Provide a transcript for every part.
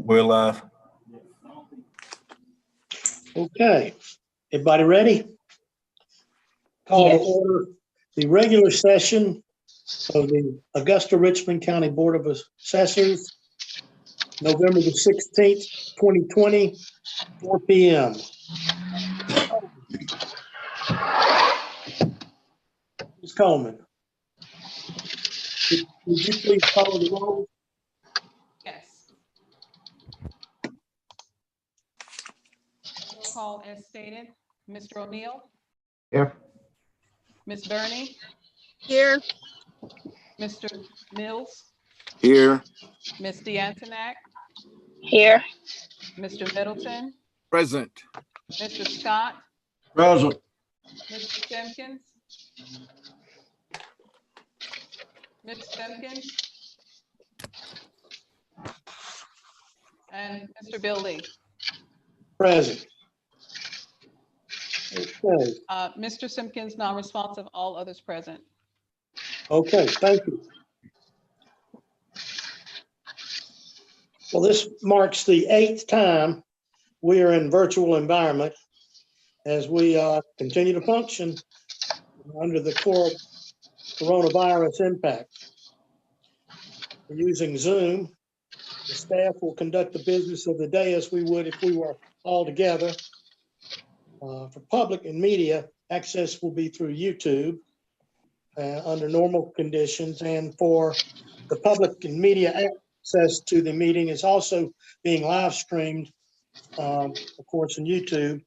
We're live. Okay, everybody ready? Call to order the regular session of the Augusta Richmond County Board of Assessors, November the 16th, 2020, 4 p.m. Ms. Coleman, would you please call the roll? Yes. Roll call as stated. Mr. O'Neill? Here. Ms. Burney? Here. Mr. Mills? Here. Ms. DeAntonac? Here. Mr. Middleton? Present. Mr. Scott? Present. Mr. Simpkins? Ms. Simpkins? And Mr. Bill Lee? Present. Okay, Mr. Simpkins, non-responsive, all others present. okay, thank you. Well, this marks the 8th time we are in virtual environment as we continue to function under the coronavirus impact. We're using Zoom. The staff will conduct the business of the day as we would if we were all together. For public and media, access will be through YouTube under normal conditions, and for the public and media access to the meeting is also being live streamed, of course, on YouTube.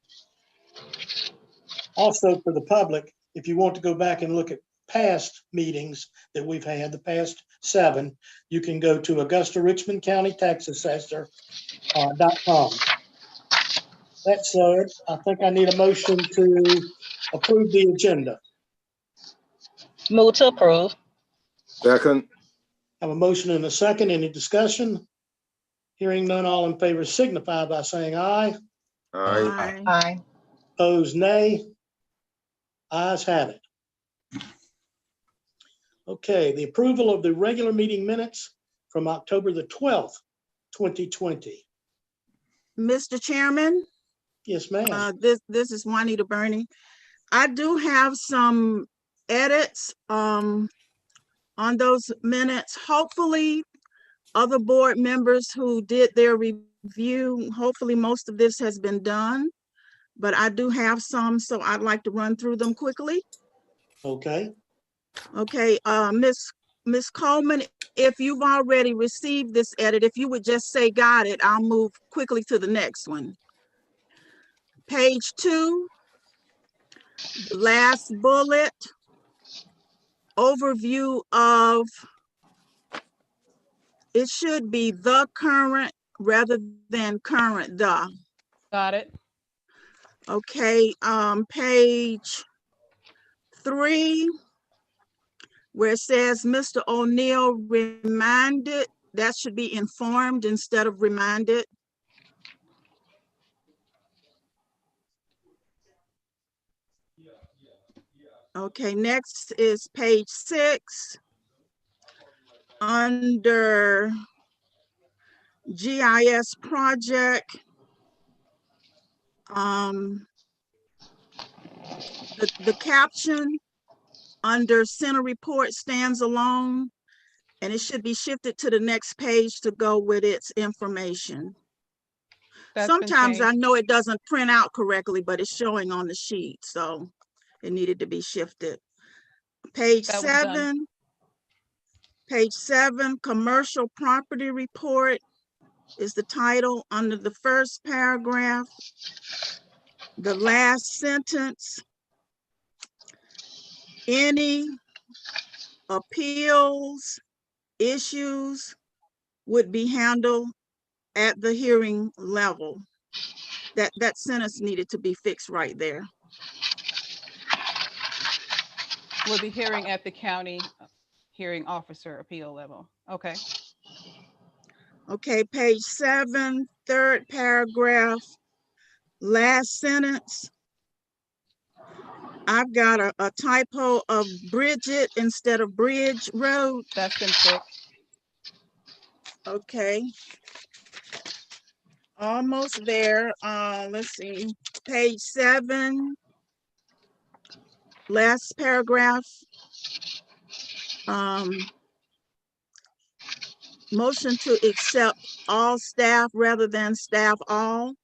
Also, for the public, if you want to go back and look at past meetings that we've had, the past 7, you can go to Augusta Richmond County Tax Assessor.com. That said, I think I need a motion to approve the agenda. Move to approve. Second. I have a motion and a second. Any discussion? Hearing none, all in favor signify by saying aye. Aye. Aye. Opposed, nay. Ayes have it. Okay, the approval of the regular meeting minutes from October the 12th, 2020. Mr. Chairman, Yes, ma'am. this is Juanita Burney. I do have some edits on those minutes. Hopefully, other board members who did their review, hopefully most of this has been done, but I do have some, so I'd like to run through them quickly. Okay, Okay, Ms. Coleman, if you've already received this edit, if you would just say got it, I'll move quickly to the next one. Page 2, last bullet, overview of, it should be the current rather than current the. Got it. Okay, page 3, where it says Mr. O'Neill reminded, that should be informed instead of reminded. Okay, next is page 6. Under GIS project, the caption under center report stands alone, and it should be shifted to the next page to go with its information. That's been Sometimes I changed. know it doesn't print out correctly, but it's showing on the sheet, so it needed to be shifted. Page That was done. 7. Page 7, commercial property report is the title under the first paragraph. The last sentence, any appeals, issues would be handled at the hearing level. That sentence needed to be fixed right there. We'll be hearing at the county hearing officer appeal level. Okay. Okay, page 7, third paragraph, last sentence. I've got a typo of Bridget instead of Bridge Road. That's been fixed. Okay. Almost there. Let's see, page 7, last paragraph. Motion to accept all staff rather than staff all.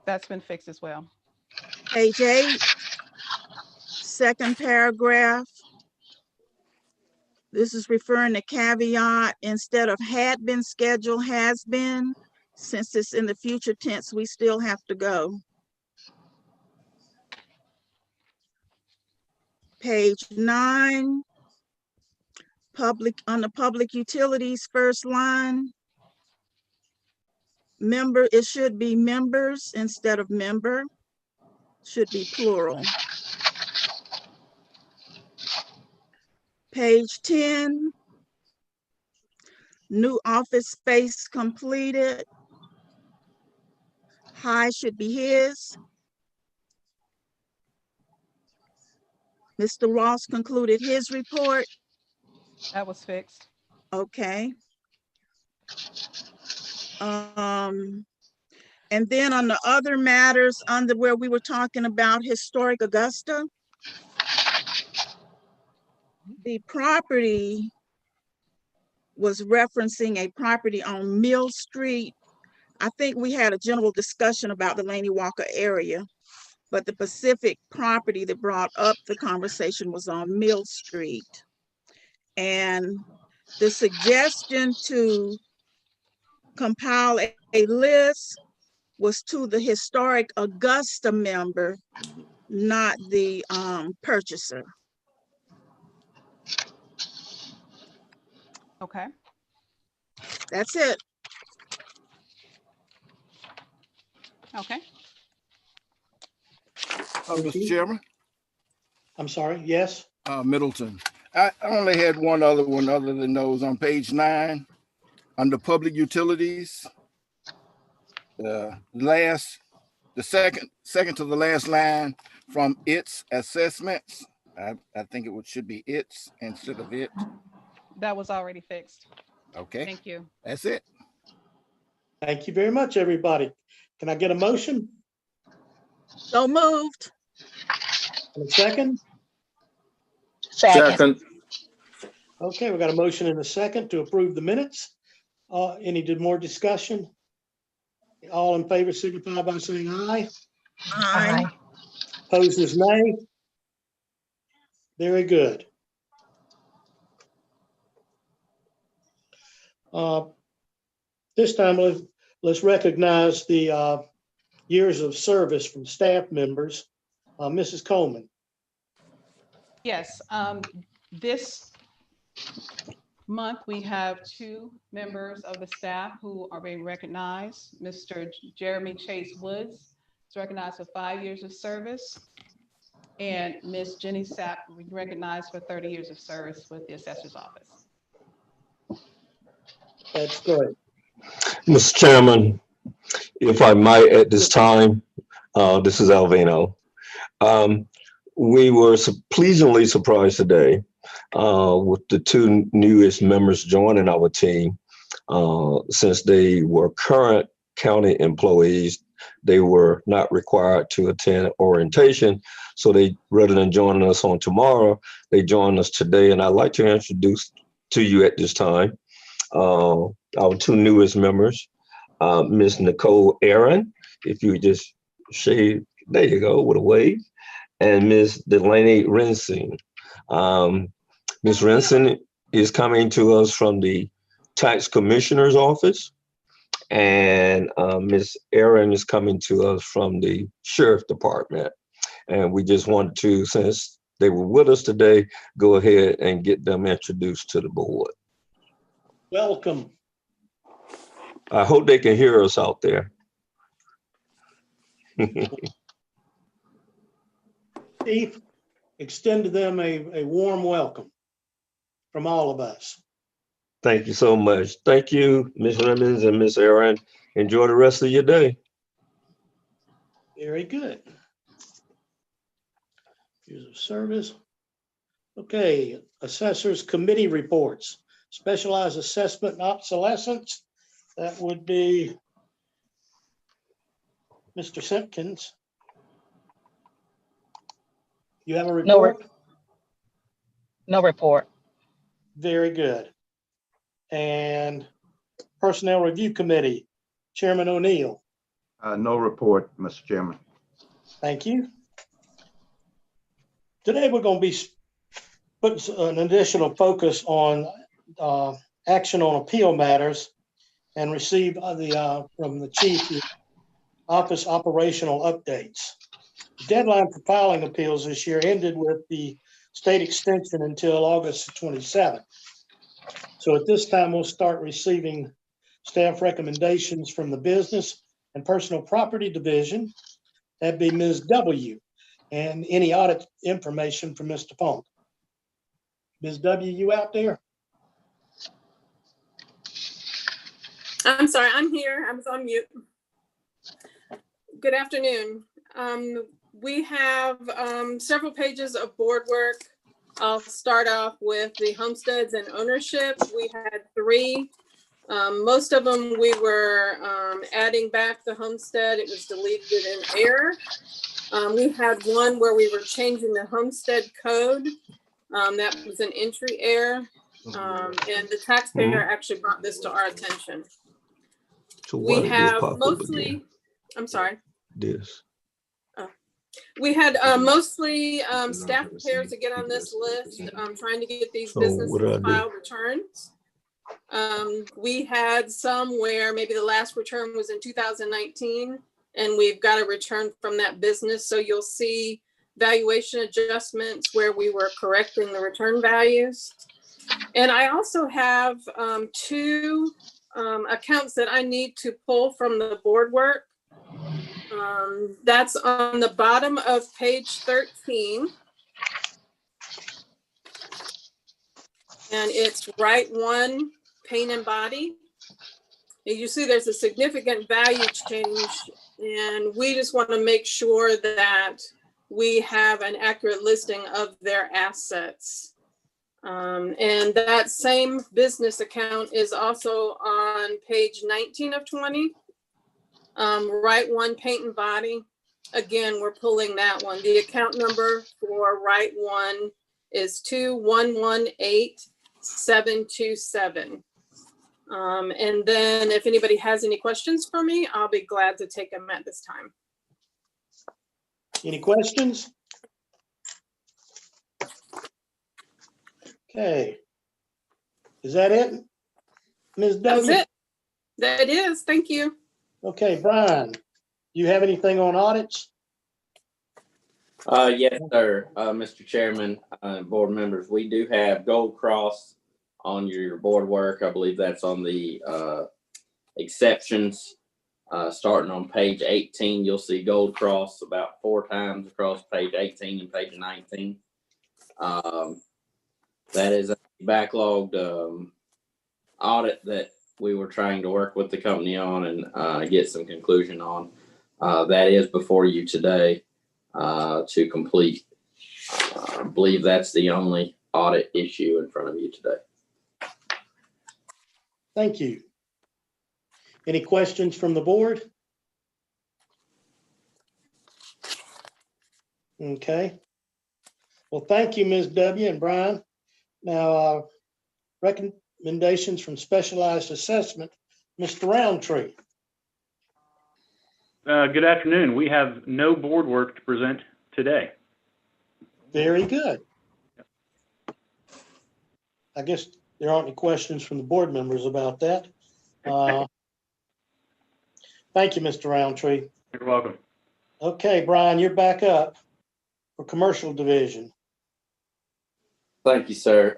That's been fixed as well. Page 8, second paragraph. This is referring to caveat instead of had been scheduled, has been. Since it's in the future tense, we still have to go. Page 9, on the public utilities first line. Member, it should be members instead of member. Should be plural. Page 10, new office space completed. High should be his. Mr. Ross concluded his report. That was fixed. Okay. And then on the other matters under where we were talking about historic Augusta, the property was referencing a property on Mill Street. I think we had a general discussion about the Laney Walker area, but the specific property that brought up the conversation was on Mill Street. And the suggestion to compile a list was to the historic Augusta member, not the purchaser. Okay. That's it. Okay. Mr. Chairman, I'm sorry, yes? Middleton. I only had one other one other than those on page 9 under public utilities. The second to the last line from its assessments. I think it should be its instead of it. That was already fixed. Okay, Thank you. that's it. Thank you very much, everybody. Can I get a motion? So moved. And a second? Second. Okay, we got a motion and a second to approve the minutes. Any more discussion? All in favor signify by saying aye. Aye. Opposed is nay. Very good. This time, let's recognize the years of service from staff members. Mrs. Coleman. Yes, this month we have 2 members of the staff who are being recognized. Mr. Jeremy Chase Woods is recognized for 5 years of service, and Ms. Jenny Sapp recognized for 30 years of service with the Assessor's Office. That's great. Mr. Chairman, if I might at this time, this is Alvino. We were pleasantly surprised today with the 2 newest members joining our team. Since they were current county employees, they were not required to attend orientation. So they, rather than joining us on tomorrow, they joined us today. And I'd like to introduce to you at this time our 2 newest members, Ms. Nicole Aaron, if you just shade, there you go, with a wave, and Ms. Delaney Renson. Ms. Renson is coming to us from the Tax Commissioner's Office, and Ms. Aaron is coming to us from the Sheriff Department. And we just wanted to, since they were with us today, go ahead and get them introduced to the board. Welcome. I hope they can hear us out there. Steve, extend to them a warm welcome from all of us. Thank you so much. Thank you, Ms. Lemons and Ms. Aaron. Enjoy the rest of your day. Very good. Years of service. Okay, Assessors Committee reports. Specialized assessment and obsolescence. That would be Mr. Simpkins. You have a No report? No report. Very good. And Personnel Review Committee, Chairman O'Neill. No report, Mr. Chairman. Thank you. Today, we're going to be putting an additional focus on action on appeal matters and receive from the chief office operational updates. The deadline for filing appeals this year ended with the state extension until August 27th. So at this time, we'll start receiving staff recommendations from the Business and Personal Property Division. That'd be Ms. W. And any audit information from Mr. Funk. Ms. W, you out there? I'm sorry, I'm here. I was on mute. Good afternoon. We have several pages of board work. I'll start off with the homesteads and ownership. We had 3. Most of them we were adding back the homestead. It was deleted in error. We had one where we were changing the homestead code. That was an entry error. And the taxpayer actually brought this to our attention. So why We did this have pop up mostly, again? I'm sorry. This. We had mostly staff prepared to get on this list, trying to get these So business what do I do? file returns. We had some where maybe the last return was in 2019 and we've got a return from that business. So you'll see valuation adjustments where we were correcting the return values. And I also have 2 accounts that I need to pull from the board work. That's on the bottom of page 13. And it's right 1 paint and body. And you see there's a significant value change, and we just want to make sure that we have an accurate listing of their assets. And that same business account is also on page 19 of 20. Right 1 paint and body. Again, we're pulling that one. The account number for right 1 is 2118727. And then if anybody has any questions for me, I'll be glad to take them at this time. Any questions? Okay. Is that it, Ms. W? That was it. That is. Thank you. Okay, Brian, you have anything on audits? Yes, sir. Mr. Chairman, board members, we do have Gold Cross on your board work. I believe that's on the exceptions. Starting on page 18, you'll see Gold Cross about 4 times across page 18 and page 19. That is a backlogged audit that we were trying to work with the company on and get some conclusion on. That is before you today to complete. I believe that's the only audit issue in front of you today. Thank you. Any questions from the board? Okay. Well, thank you, Ms. W. and Brian. Now, recommendations from specialized assessment, Mr. Roundtree. Good afternoon. We have no board work to present today. Very good. I guess there aren't any questions from the board members about that. Thank you, Mr. Roundtree. You're welcome. Okay, Brian, you're back up for commercial division. Thank you, sir.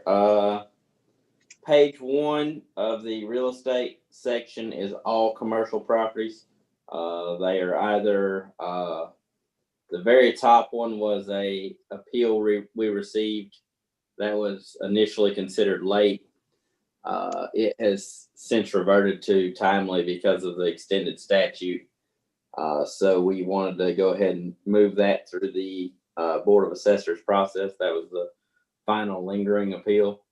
Page 1 of the real estate section is all commercial properties. They are either, the very top one was a appeal we received that was initially considered late. It has since reverted to timely because of the extended statute. So we wanted to go ahead and move that through the Board of Assessors process. That was the final lingering appeal.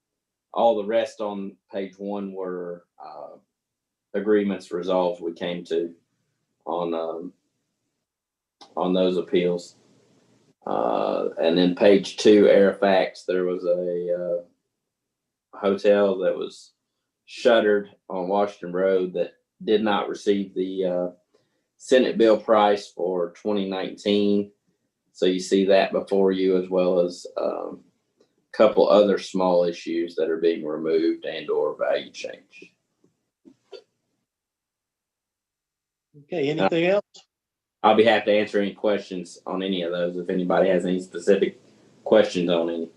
All the rest on page 1 were agreements resolved we came to on those appeals. And then page 2, Airfax, there was a hotel that was shuttered on Washington Road that did not receive the Senate bill price for 2019. So you see that before you, as well as a couple other small issues that are being removed and or value change. Okay, anything else? I'll be happy to answer any questions on any of those if anybody has any specific questions on any.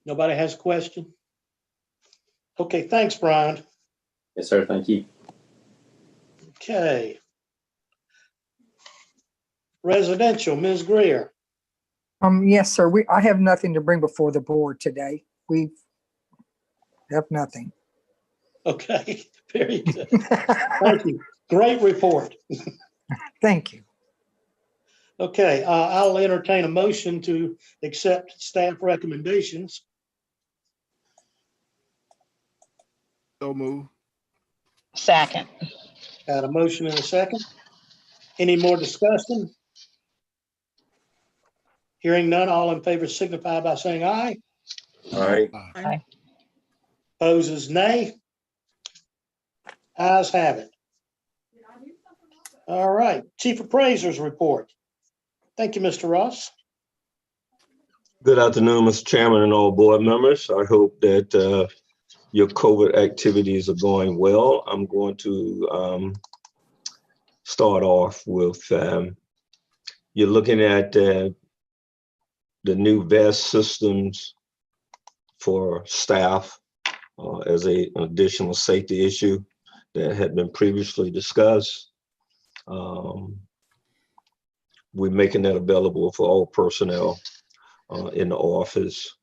Nobody has a question? Okay, thanks, Brian. Yes, sir. Thank you. Okay. Residential, Ms. Greer. Yes, sir. I have nothing to bring before the board today. We have nothing. Okay, very good. Thank you. Great report. Thank you. Okay, I'll entertain a motion to accept staff recommendations. So move. Second. Got a motion and a second. Any more discussion? Hearing none, all in favor signify by saying aye. All right. Opposes nay. Ayes have it. All right, Chief Appraiser's report. Thank you, Mr. Ross. Good afternoon, Mr. Chairman and all board members. I hope that your COVID activities are going well. I'm going to start off with, you're looking at the new vest systems for staff as an additional safety issue that had been previously discussed. We're making that available for all personnel in the office.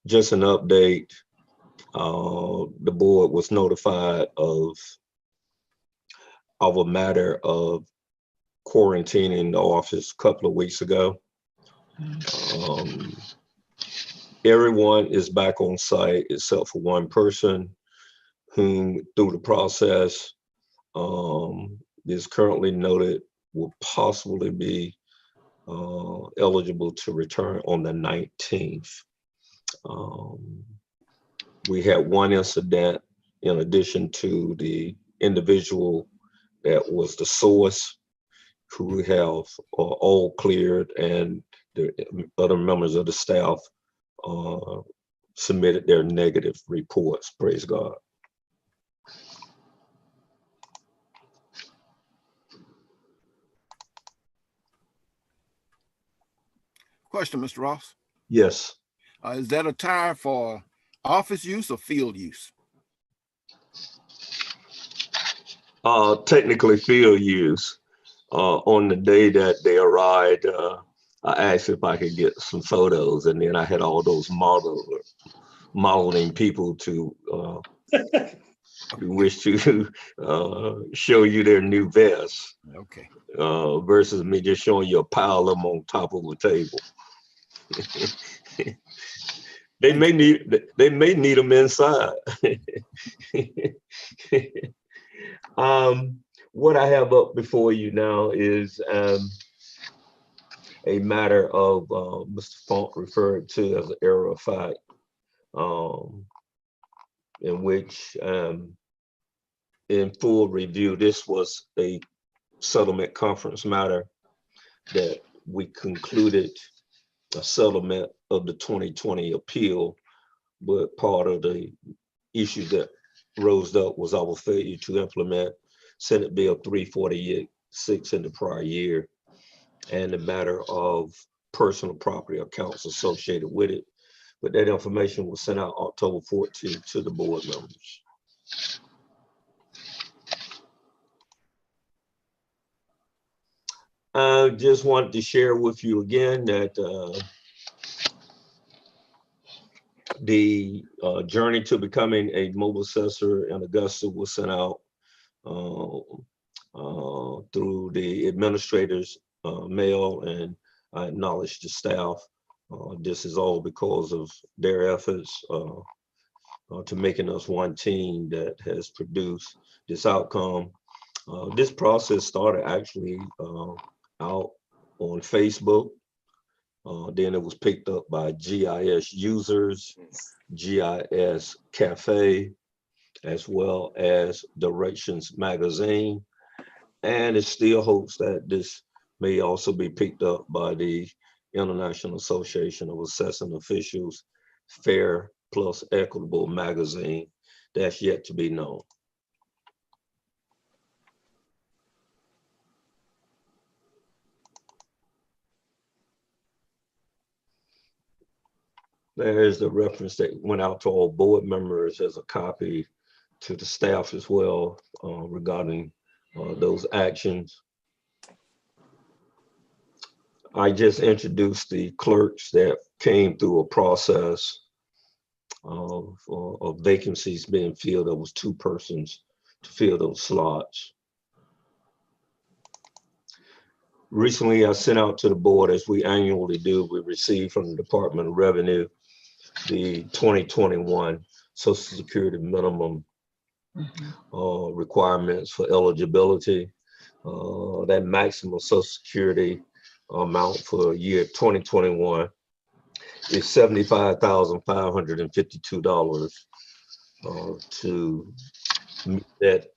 Just an update, the board was notified of a matter of quarantining the office a couple of weeks ago. Everyone is back on site except for one person whom through the process is currently noted will possibly be eligible to return on the 19th. We had one incident in addition to the individual that was the source, who we have all cleared, and the other members of the staff submitted their negative reports. Praise God. Question, Mr. Ross. Yes. Is that attire for office use or field use? Technically field use. On the day that they arrived, I asked if I could get some photos, and then I had all those modeling people to who wish to show you their new vests. Okay. Versus me just showing you a pile of them on top of a table. They may need them inside. What I have up before you now is a matter of Mr. Funk referred to as an error of fact, in which in full review, this was a settlement conference matter that we concluded a settlement of the 2020 appeal, but part of the issue that rose up was our failure to implement Senate Bill 346 in the prior year, and the matter of personal property accounts associated with it. But that information was sent out October 14th to the board members. I just wanted to share with you again that the journey to becoming a mobile assessor in Augusta was sent out through the administrator's mail, and I acknowledge the staff This is all because of their efforts to making us one team that has produced this outcome. This process started actually out on Facebook. Then it was picked up by GIS users, GIS Cafe, as well as Directions Magazine. And it still hopes that this may also be picked up by the International Association of Assessing Officials, Fair Plus Equitable magazine. That's yet to be known. There's the reference that went out to all board members as a copy to the staff as well regarding those actions. I just introduced the clerks that came through a process of vacancies being filled. There was 2 persons to fill those slots. Recently, I sent out to the board, as we annually do, we received from the Department of Revenue the 2021 Social Security minimum requirements for eligibility. That maximum Social Security amount for year 2021 is $75,552 to meet that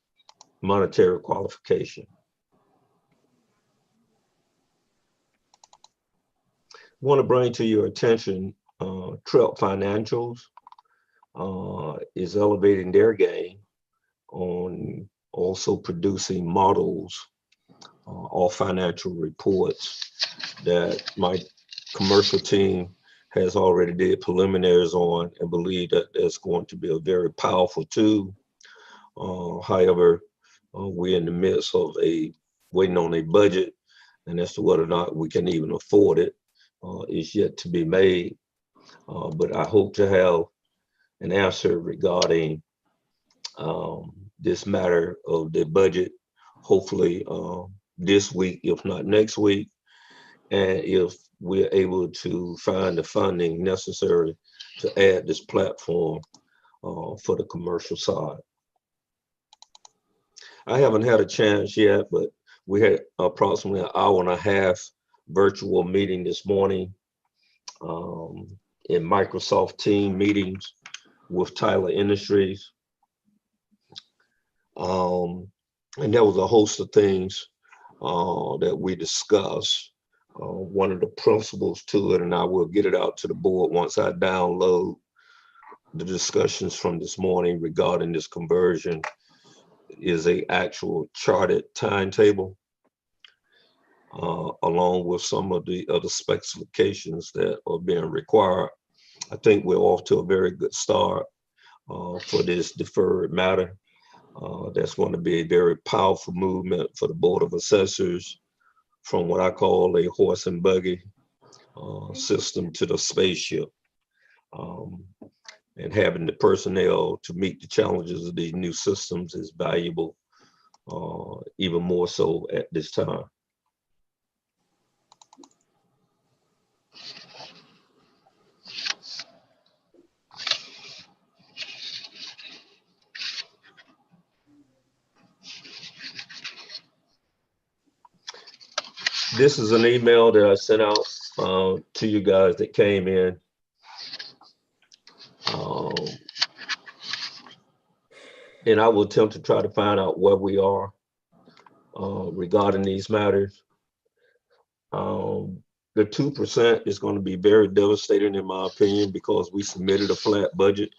monetary qualification. I want to bring to your attention TREP Financials is elevating their game on also producing models or financial reports that my commercial team has already did preliminaries on, and believe that that's going to be a very powerful tool. However, we're in the midst of waiting on a budget, and as to whether or not we can even afford it is yet to be made. But I hope to have an answer regarding this matter of the budget, hopefully this week, if not next week. And if we're able to find the funding necessary to add this platform for the commercial side. I haven't had a chance yet, but we had approximately an hour and a half virtual meeting this morning in Microsoft Team meetings with Tyler Industries. And there was a host of things that we discussed. One of the principles to it, and I will get it out to the board once I download the discussions from this morning regarding this conversion, is a actual charted timetable, along with some of the other specifications that are being required. I think we're off to a very good start for this deferred matter. That's going to be a very powerful movement for the Board of Assessors, from what I call a horse and buggy system to the spaceship. And having the personnel to meet the challenges of these new systems is valuable, even more so at this time. This is an email that I sent out to you guys that came in. And I will attempt to try to find out where we are regarding these matters. The 2% is going to be very devastating in my opinion, because we submitted a flat budget.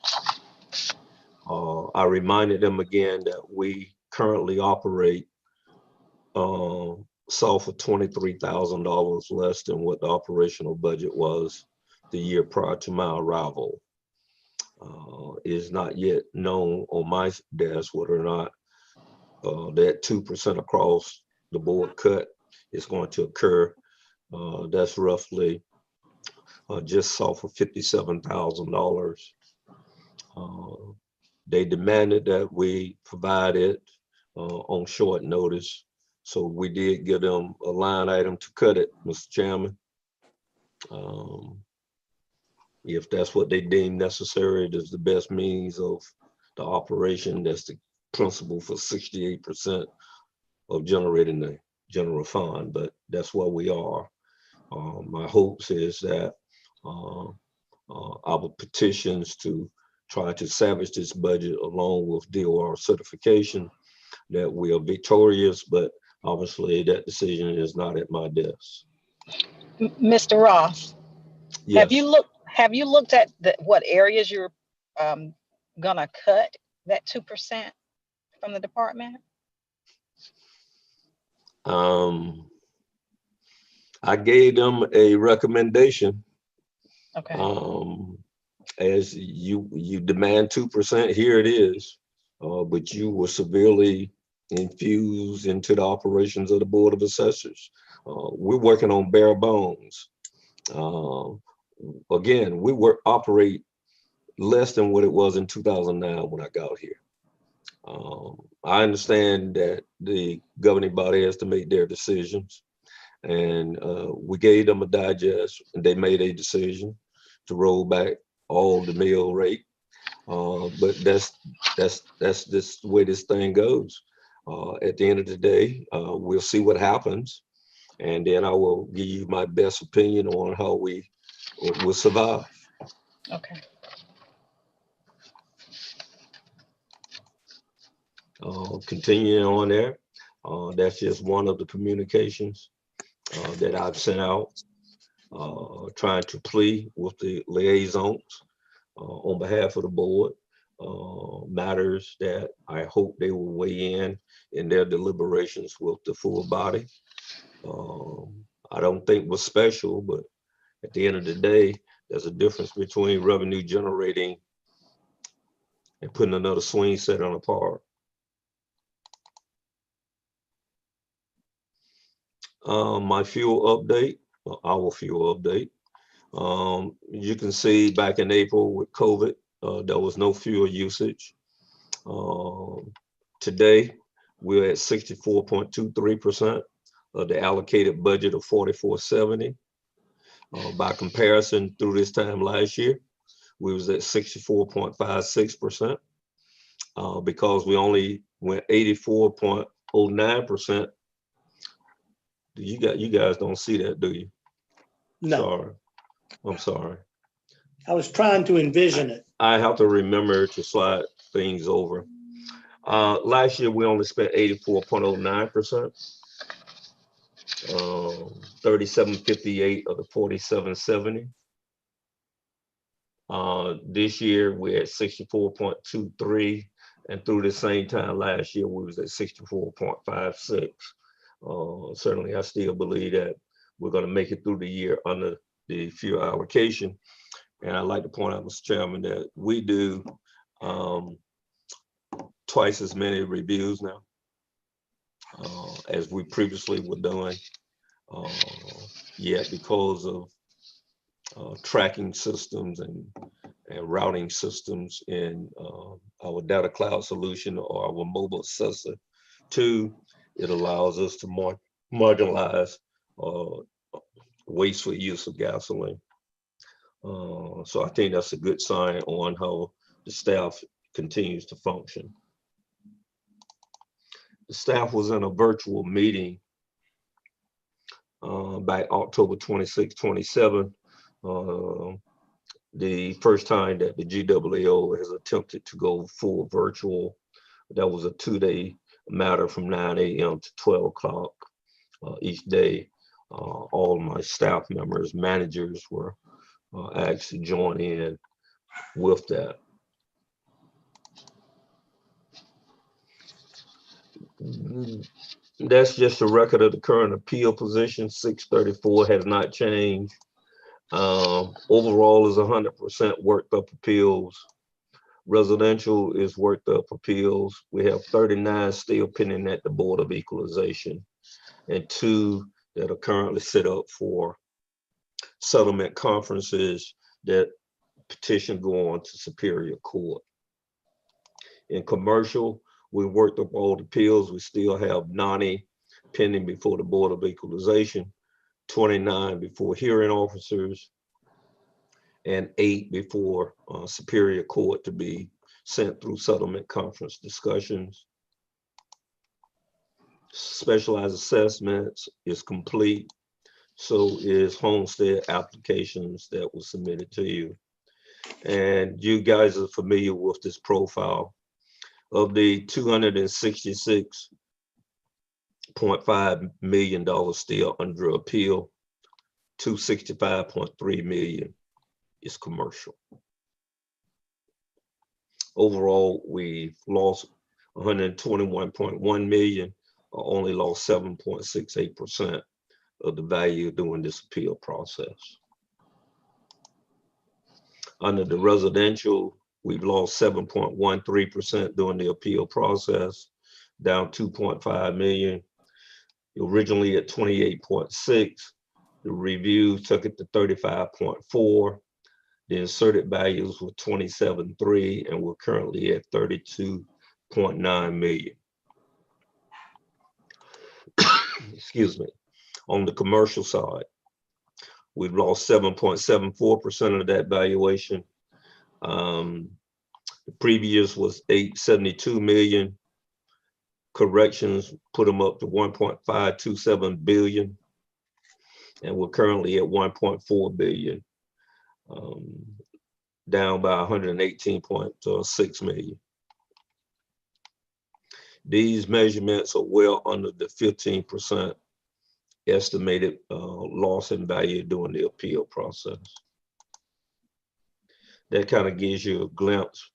I reminded them again that we currently operate south of $23,000 less than what the operational budget was the year prior to my arrival. It is not yet known on my desk whether or not that 2% across the board cut is going to occur. That's roughly just south of $57,000. They demanded that we provide it on short notice. So we did give them a line item to cut it, Mr. Chairman. if that's what they deem necessary, that's the best means of the operation. That's the principle for 68% of generating the general fund, but that's where we are. My hopes is that our petitions to try to salvage this budget along with DOR certification, that we are victorious, but obviously that decision is not at my desk. Mr. Ross, Yes. have you looked at what areas you're gonna cut that 2% from the department? I gave them a recommendation. Okay. As you demand 2%, here it is. But you were severely infused into the operations of the Board of Assessors. We're working on bare bones. Again, we operate less than what it was in 2009 when I got here. I understand that the governing body has to make their decisions, and we gave them a digest, and they made a decision to roll back all the mill rate. But that's just the way this thing goes. At the end of the day, we'll see what happens, and then I will give you my best opinion on how we will survive. Okay. Continuing on there, that's just one of the communications that I've sent out, trying to plea with the liaisons on behalf of the board, matters that I hope they will weigh in their deliberations with the full body. I don't think was special, but at the end of the day, there's a difference between revenue generating and putting another swing set on a park. My fuel update, our fuel update. You can see back in April with COVID, there was no fuel usage. Today, we're at 64.23% of the allocated budget of 4470. By comparison, through this time last year, we was at 64.56%. Because we only went 84.09%. You guys don't see that, do you? No. Sorry. I'm sorry. I was trying to envision it. I have to remember to slide things over. Last year, we only spent 84.09%. 3758 of the 4770. This year, we're at 64.23. And through the same time last year, we was at 64.56. Certainly, I still believe that we're going to make it through the year under the fuel allocation. And I'd like to point out, Mr. Chairman, that we do twice as many reviews now as we previously were doing. Yet because of tracking systems and routing systems in our data cloud solution or our mobile assessor 2, it allows us to marginalize wasteful use of gasoline. So I think that's a good sign on how the staff continues to function. The staff was in a virtual meeting back October 26, 27. The first time that the GAO has attempted to go full virtual. That was a 2-day matter from 9 a.m. to 12 o'clock each day. All my staff members, managers were asked to join in with that. That's just a record of the current appeal position. 634 has not changed. Overall is 100% worked up appeals. Residential is worked up appeals. We have 39 still pending at the Board of Equalization and 2 that are currently set up for settlement conferences that petition go on to Superior Court. In commercial, we worked up all the appeals. We still have 90 pending before the Board of Equalization, 29 before hearing officers, and 8 before Superior Court to be sent through settlement conference discussions. Specialized assessments is complete. So is Homestead Applications that was submitted to you. And you guys are familiar with this profile. Of the $266.5 million still under appeal, $265.3 million is commercial. Overall, we've lost $121.1 million, or only lost 7.68% of the value during this appeal process. Under the residential, we've lost 7.13% during the appeal process, down 2.5 million. Originally at 28.6, the review took it to 35.4. The inserted values were 27.3, and we're currently at 32.9 million. Excuse me. On the commercial side, we've lost 7.74% of that valuation. The previous was 872 million. Corrections put them up to 1.527 billion, and we're currently at 1.4 billion, down by 118.6 million. These measurements are well under the 15% estimated loss in value during the appeal process. That kind of gives you a glimpse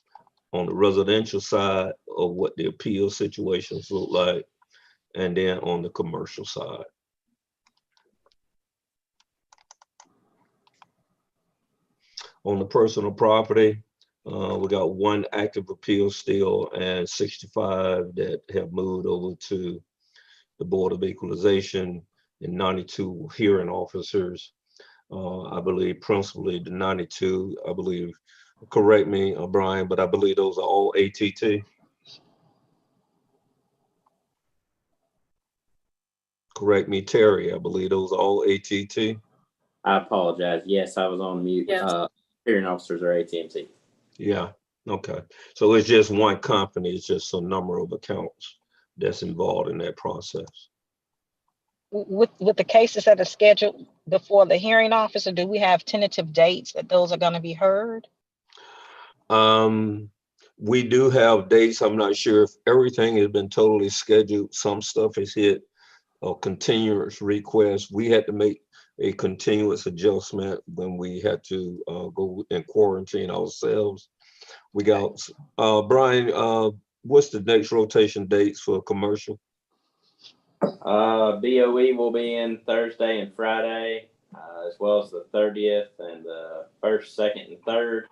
on the residential side of what the appeal situations look like, and then on the commercial side. On the personal property, we got 1 active appeal still and 65 that have moved over to the Board of Equalization, and 92 hearing officers. I believe principally the 92, I believe, correct me, Brian, but I believe those are all ATT. Correct me, Terry, I believe those are all ATT. I apologize. Yes, I was on mute. Yes. Hearing officers are AT&T. Yeah, okay. So it's just one company, it's just a number of accounts that's involved in that process. With the cases that are scheduled before the hearing officer, do we have tentative dates that those are going to be heard? We do have dates. I'm not sure if everything has been totally scheduled. Some stuff is hit a continuous request. We had to make a continuous adjustment when we had to go and quarantine ourselves. We got, Brian, what's the next rotation dates for commercial? BOE will be in Thursday and Friday, as well as the 30th and the 1st, 2nd, and 3rd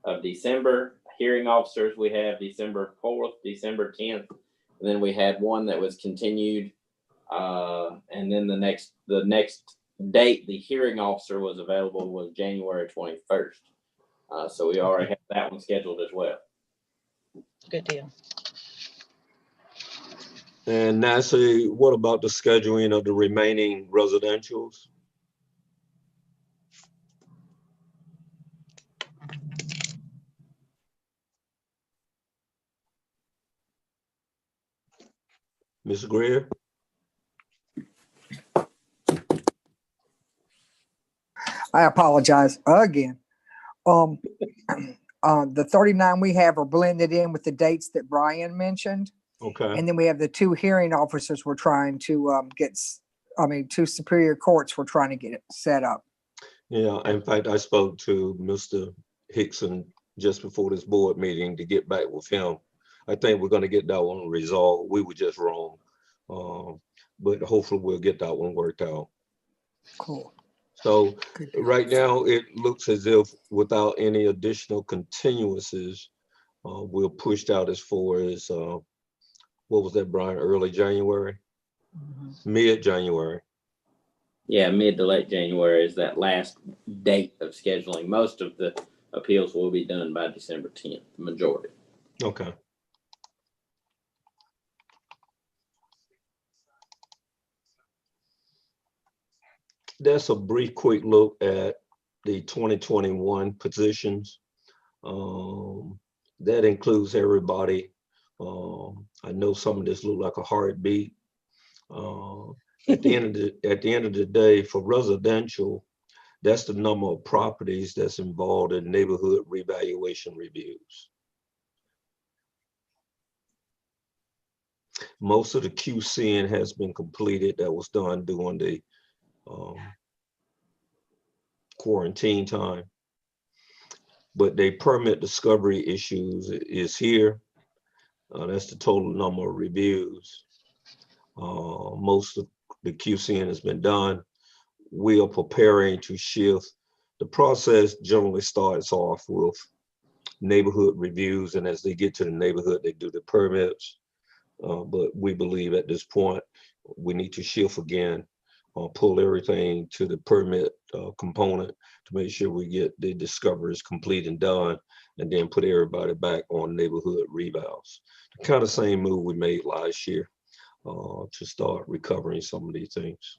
of December. Hearing officers, we have December 4th, December 10th, and then we had one that was continued. And then the next date the hearing officer was available was January 21st. So we already have that one scheduled as well. Good deal. And Nancy, what about the scheduling of the remaining residentials? Ms. Greer? I apologize again. The 39 we have are blended in with the dates that Brian mentioned. Okay. And then we have the 2 hearing officers we're trying to get, 2 superior courts we're trying to get it set up. Yeah, in fact, I spoke to Mr. Hickson just before this board meeting to get back with him. I think we're going to get that one resolved. We were just wrong. But hopefully we'll get that one worked out. Cool. So right now it looks as if without any additional continuances, we're pushed out as far as, what was that, Brian, early January? Mid-January. Yeah, mid to late January is that last date of scheduling. Most of the appeals will be done by December 10th, the majority. Okay. That's a brief, quick look at the 2021 positions. That includes everybody. I know some of this look like a heartbeat. At the end of the day, for residential, that's the number of properties that's involved in neighborhood revaluation reviews. Most of the QCing has been completed. That was done during the quarantine time. But the permit discovery issues is here. That's the total number of reviews. Most of the QCing has been done. We are preparing to shift. The process generally starts off with neighborhood reviews, and as they get to the neighborhood, they do the permits. But we believe at this point, we need to shift again, pull everything to the permit component to make sure we get the discoveries complete and done, and then put everybody back on neighborhood revals. The kind of same move we made last year to start recovering some of these things.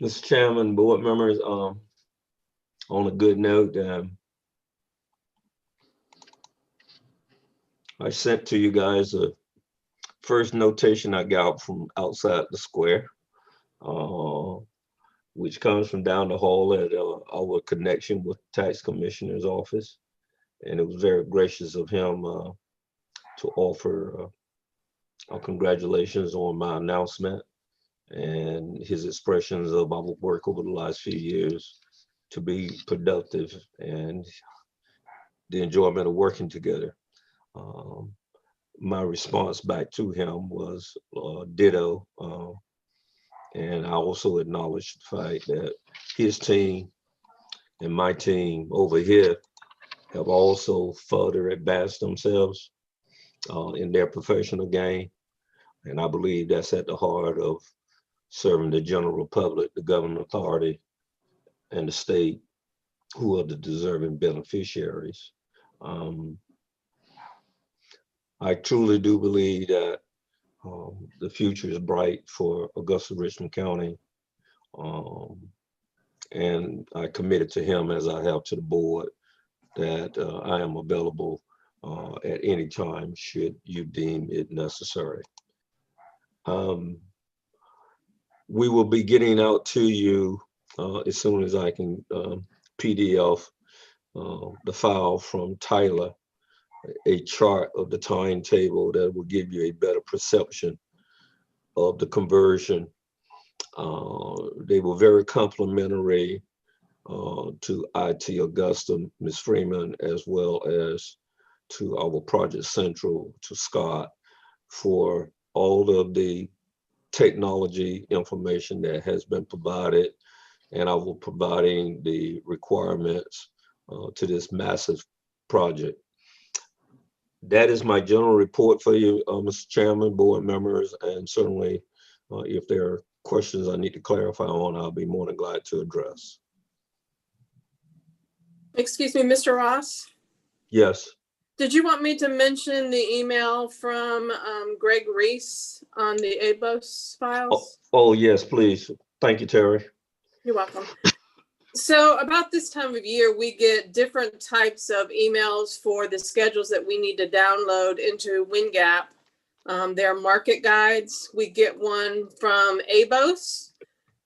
Mr. Chairman, board members, on a good note, I sent to you guys a first notation I got from outside the square, which comes from down the hall at our connection with the tax commissioner's office. And it was very gracious of him to offer our congratulations on my announcement and his expressions of our work over the last few years to be productive and the enjoyment of working together. My response back to him was ditto. And I also acknowledged the fact that his team and my team over here have also further advanced themselves in their professional game. And I believe that's at the heart of serving the general public, the governing authority, and the state, who are the deserving beneficiaries. I truly do believe that the future is bright for Augusta-Richland County. And I committed to him, as I have to the board, that I am available at any time should you deem it necessary. We will be getting out to you as soon as I can PDF the file from Tyler, a chart of the timetable that will give you a better perception of the conversion. They were very complimentary to IT Augusta, Ms. Freeman, as well as to our Project Central, to Scott, for all of the technology information that has been provided, and I will providing the requirements to this massive project. That is my general report for you, Mr. Chairman, board members, and certainly if there are questions I need to clarify on, I'll be more than glad to address. Excuse me, Mr. Ross? Yes. Did you want me to mention the email from Greg Reese on the ABOS files? Oh, yes, please. Thank you, Terry. You're welcome. So about this time of year, we get different types of emails for the schedules that we need to download into WinGap. They're market guides. We get one from ABOS,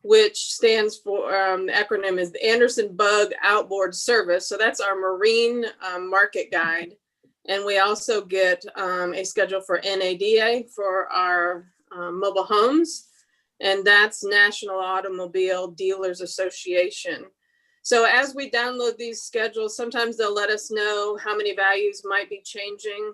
which stands for, the acronym is the Anderson Bug Outboard Service. So that's our marine market guide. And we also get a schedule for NADA for our mobile homes. And that's National Automobile Dealers Association. So as we download these schedules, sometimes they'll let us know how many values might be changing.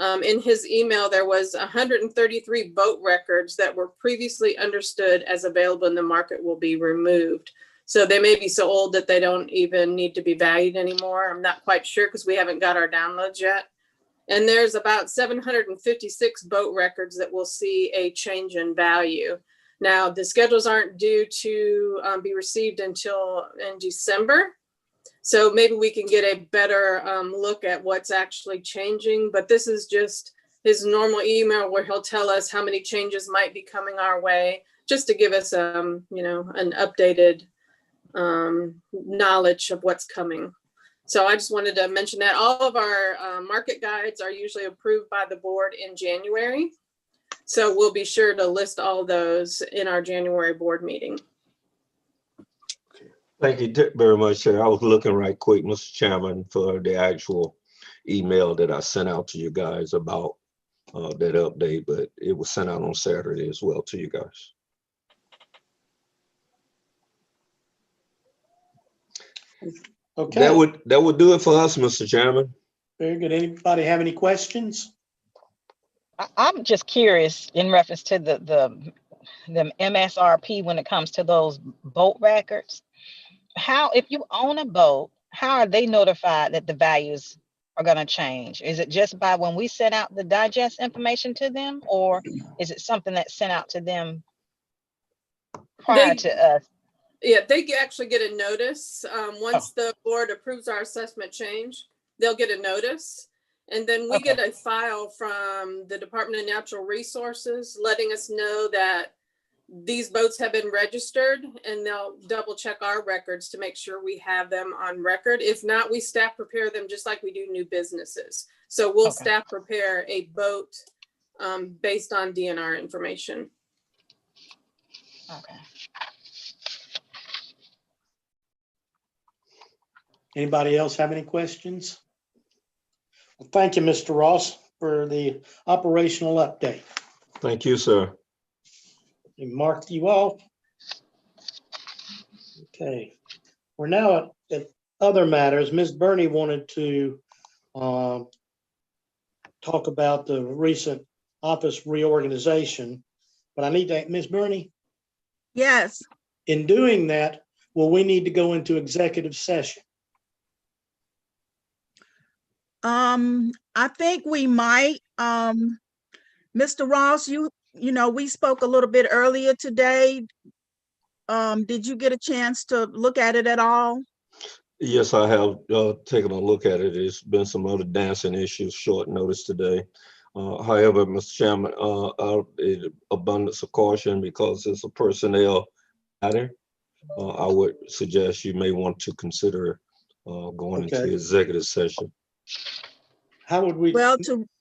In his email, there was 133 boat records that were previously understood as available in the market will be removed. So they may be so old that they don't even need to be valued anymore. I'm not quite sure because we haven't got our downloads yet. And there's about 756 boat records that will see a change in value. Now, the schedules aren't due to be received until in December. So maybe we can get a better look at what's actually changing. But this is just his normal email where he'll tell us how many changes might be coming our way, just to give us, you know, an updated knowledge of what's coming. So I just wanted to mention that all of our market guides are usually approved by the board in January. So we'll be sure to list all those in our January board meeting. Thank you very much, Chair. I was looking right quick, Mr. Chairman, for the actual email that I sent out to you guys about that update, but it was sent out on Saturday as well to you guys. Okay, That would do it for us, Mr. Chairman. very good. Anybody have any questions? I'm just curious in reference to the MSRP when it comes to those boat records. How, if you own a boat, how are they notified that the values are going to change? Is it just by when we send out the digest information to them, or is it something that's sent out to them prior to us? Yeah, they actually get a notice. Once the board approves our assessment change, they'll get a notice. And then we get a file from the Department of Natural Resources letting us know that these boats have been registered, and they'll double check our records to make sure we have them on record. If not, we staff prepare them just like we do new businesses. So we'll staff prepare a boat based on DNR information. Okay. Anybody else have any questions? Well, thank you, Mr. Ross, for the operational update. Thank you, sir. We marked you off. Okay, we're now at other matters. Ms. Burney wanted to talk about the recent office reorganization, but I need to, Ms. Burney, Yes, in doing that, will we need to go into executive session? I think we might. Mr. Ross, you know, we spoke a little bit earlier today. Did you get a chance to look at it at all? Yes, I have taken a look at it. There's been some other dancing issues, short notice today. However, Mr. Chairman, out of abundance of caution, because it's a personnel matter, I would suggest you may want to consider going into executive session. How would we? Well,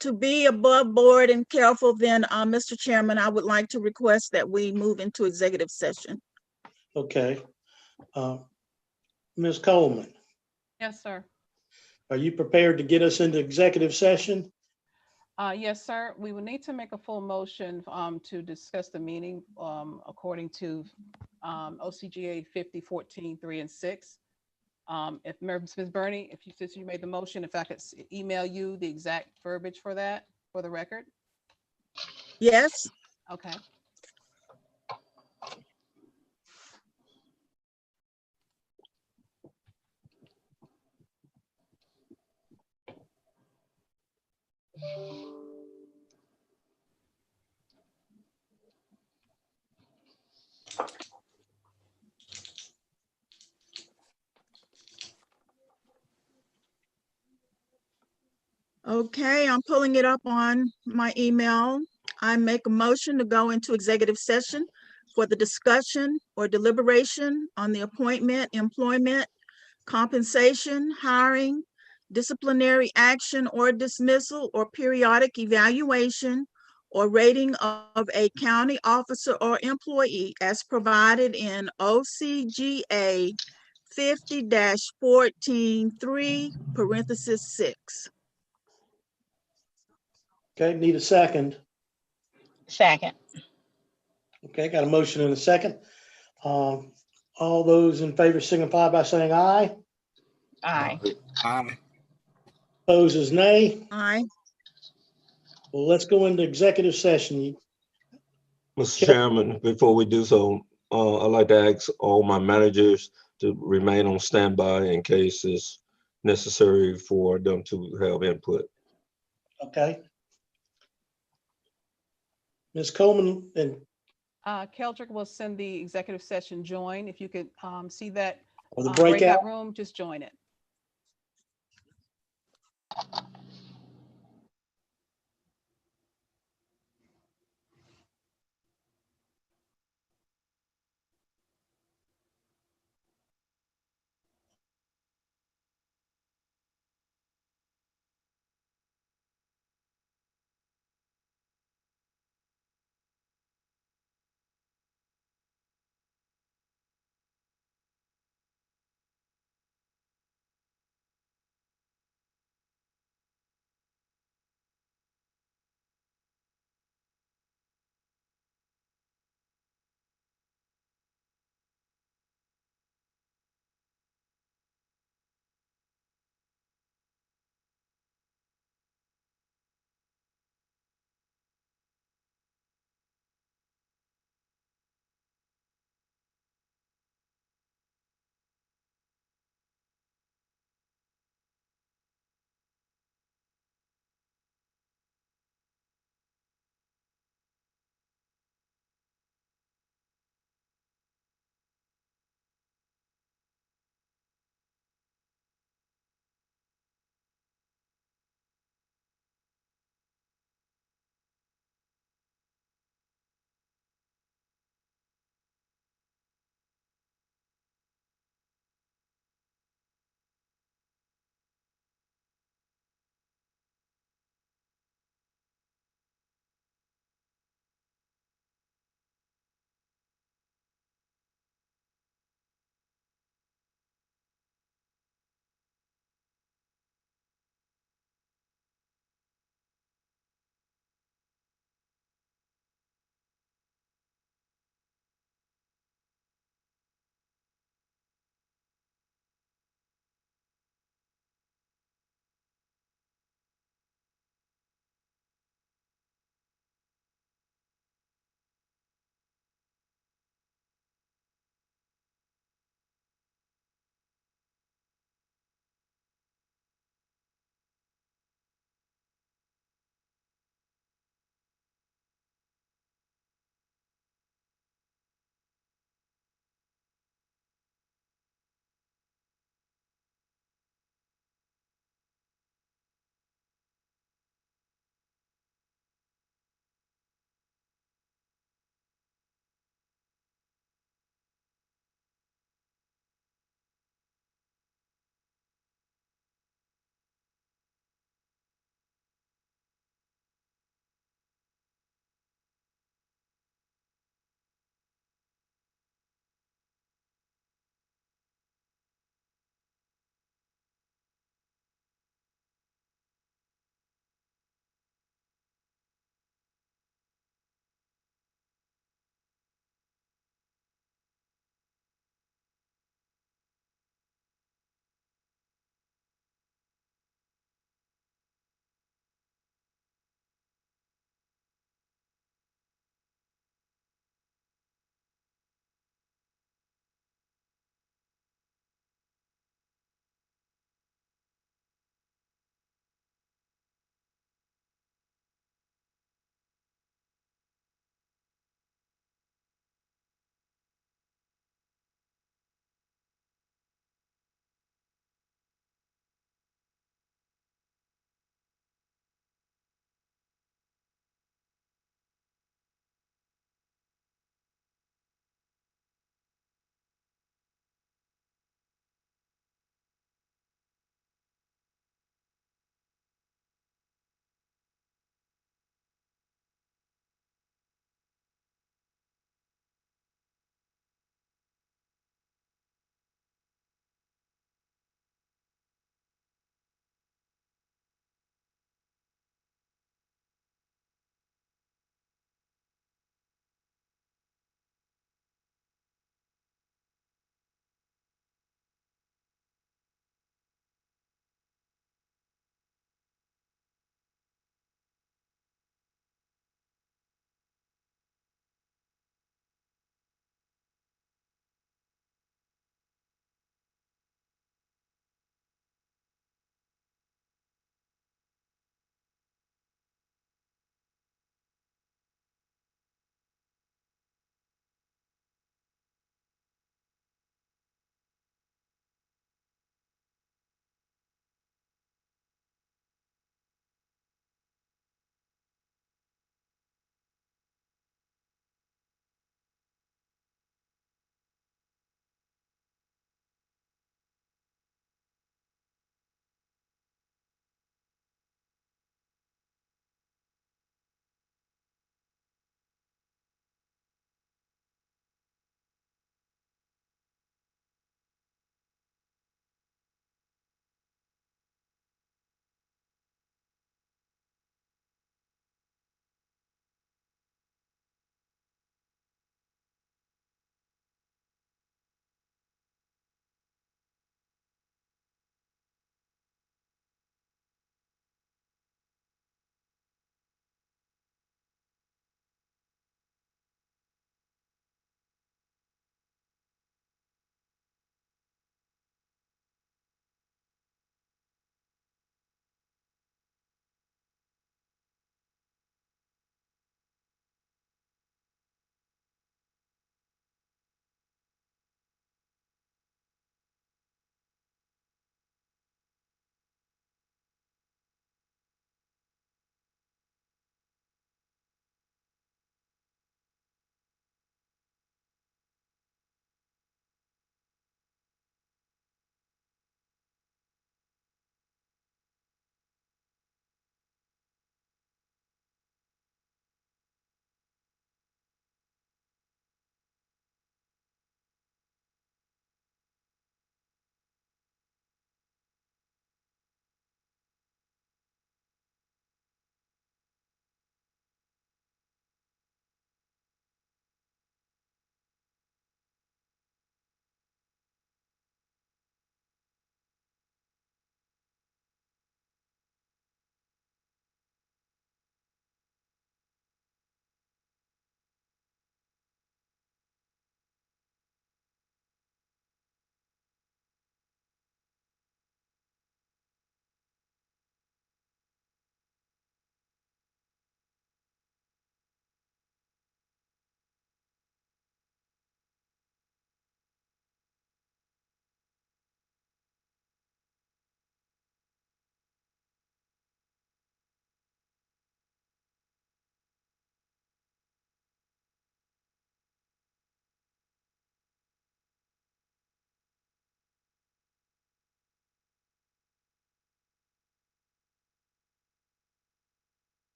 to be above board and careful, then, Mr. Chairman, I would like to request that we move into executive session. Okay. Ms. Coleman, Yes, sir. are you prepared to get us into executive session? Yes, sir. We will need to make a full motion to discuss the meeting according to OCGA 5014 3 and 6. If Ms. Burney, since you made the motion, if I could email you the exact verbiage for that, for the record. Yes. Okay. Okay, I'm pulling it up on my email. I make a motion to go into executive session for the discussion or deliberation on the appointment, employment, compensation, hiring, disciplinary action or dismissal or periodic evaluation or rating of a county officer or employee as provided in OCGA 50-14 (3) Okay, need a second. Second. Okay, got a motion and a second. All those in favor signify by saying aye. Aye. Opposes nay. Aye. Well, let's go into executive session. Mr. Chairman, before we do so, I'd like to ask all my managers to remain on standby in case it's necessary for them to have input. Okay. Ms. Coleman and Keldrick will send the executive session join. If you could see that the breakout room, just join it.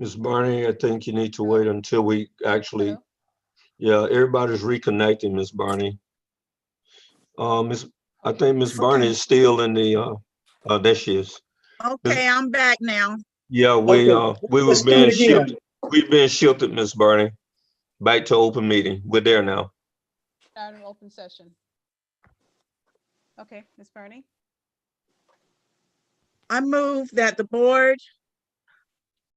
Ms. Barney, I think you need to wait until we actually, Hello? yeah, everybody's reconnecting, Ms. Barney. I think Ms. Barney Okay. is still in the, there she is. Okay, I'm back now. Yeah, we were Let's do being it again. shifted. We've been shifted, Ms. Barney. Back to open meeting. We're there now. Start an open session. Okay, Ms. Bernie? I move that the board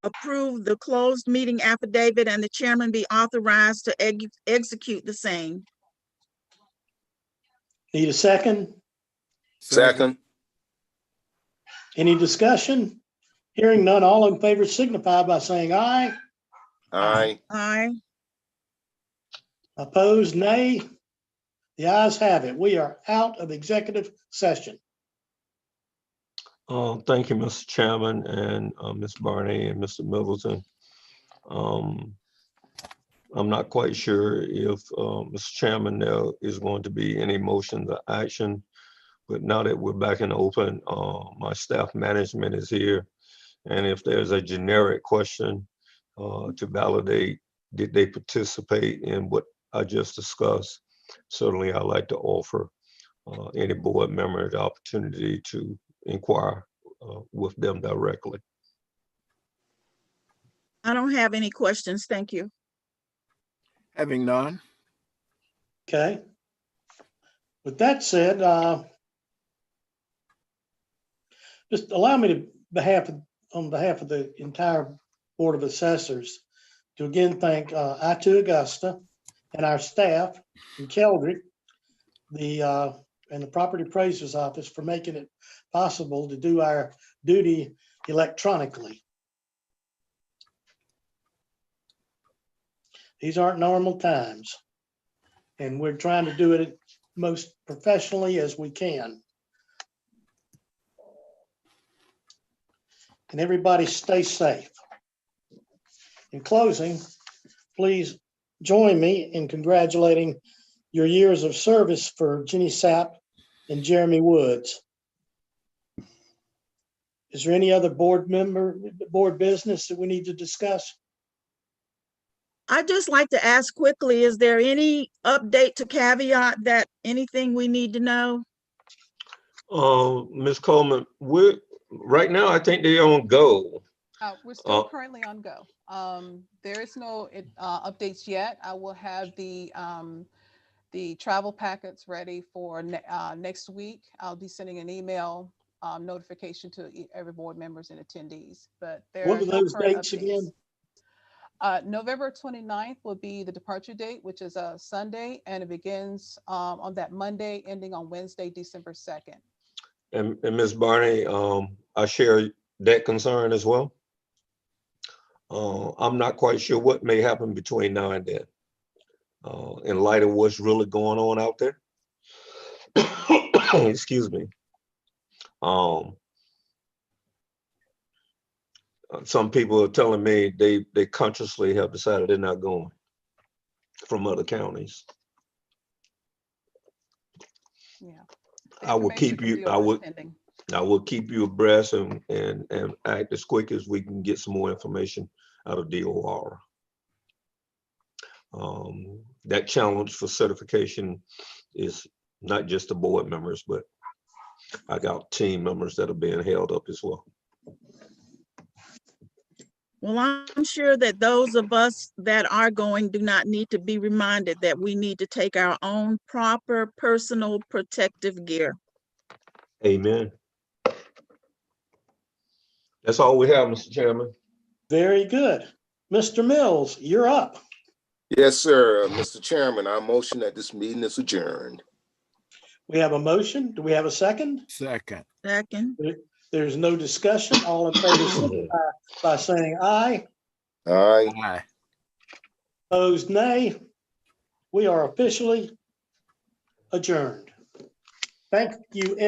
approve the closed meeting affidavit and the chairman be authorized to execute the same. Need a second? Second. Any discussion? Hearing none, all in favor signify by saying aye. Aye. Aye. Opposed, nay. The ayes have it. We are out of executive session. Thank you, Mr. Chairman and Ms. Barney and Mr. Middleton. I'm not quite sure if Mr. Chairman, there is going to be any motion to action, but now that we're back in open, my staff management is here. And if there's a generic question to validate, did they participate in what I just discussed? Certainly, I'd like to offer any board member the opportunity to inquire with them directly. I don't have any questions. Thank you. Having none. Okay. With that said, just allow me to on behalf of the entire Board of Assessors to again thank I2 Augusta and our staff in Keldrick, and the Property Appraiser's Office for making it possible to do our duty electronically. These aren't normal times, and we're trying to do it most professionally as we can. And everybody stay safe. In closing, please join me in congratulating your years of service for Jenny Sapp and Jeremy Woods. Is there any other board business that we need to discuss? I'd just like to ask quickly, is there any update to caveat that anything we need to know? Ms. Coleman, right now, I think they're on go. We're still currently on go. There is no updates yet. I will have the travel packets ready for next week. I'll be sending an email notification to every board members and attendees, but there What are were no those current dates updates. again? November 29th will be the departure date, which is a Sunday, and it begins on that Monday, ending on Wednesday, December 2nd. And Ms. Barney, I share that concern as well. I'm not quite sure what may happen between now and then, in light of what's really going on out there. Excuse me. Some people are telling me they consciously have decided they're not going from other counties. Yeah. I will keep you abreast and act as quick as we can get some more information out of DOR. That challenge for certification is not just the board members, but I got team members that are being held up as well. Well, I'm sure that those of us that are going do not need to be reminded that we need to take our own proper personal protective gear. Amen. That's all we have, Mr. Chairman. Very good. Mr. Mills, you're up. Yes, sir. Mr. Chairman, I motion that this meeting is adjourned. We have a motion. Do we have a second? Second. Second. There's no discussion. All in favor signify by saying aye. Aye. Aye. Opposed, nay. We are officially adjourned. Thank you, everyone.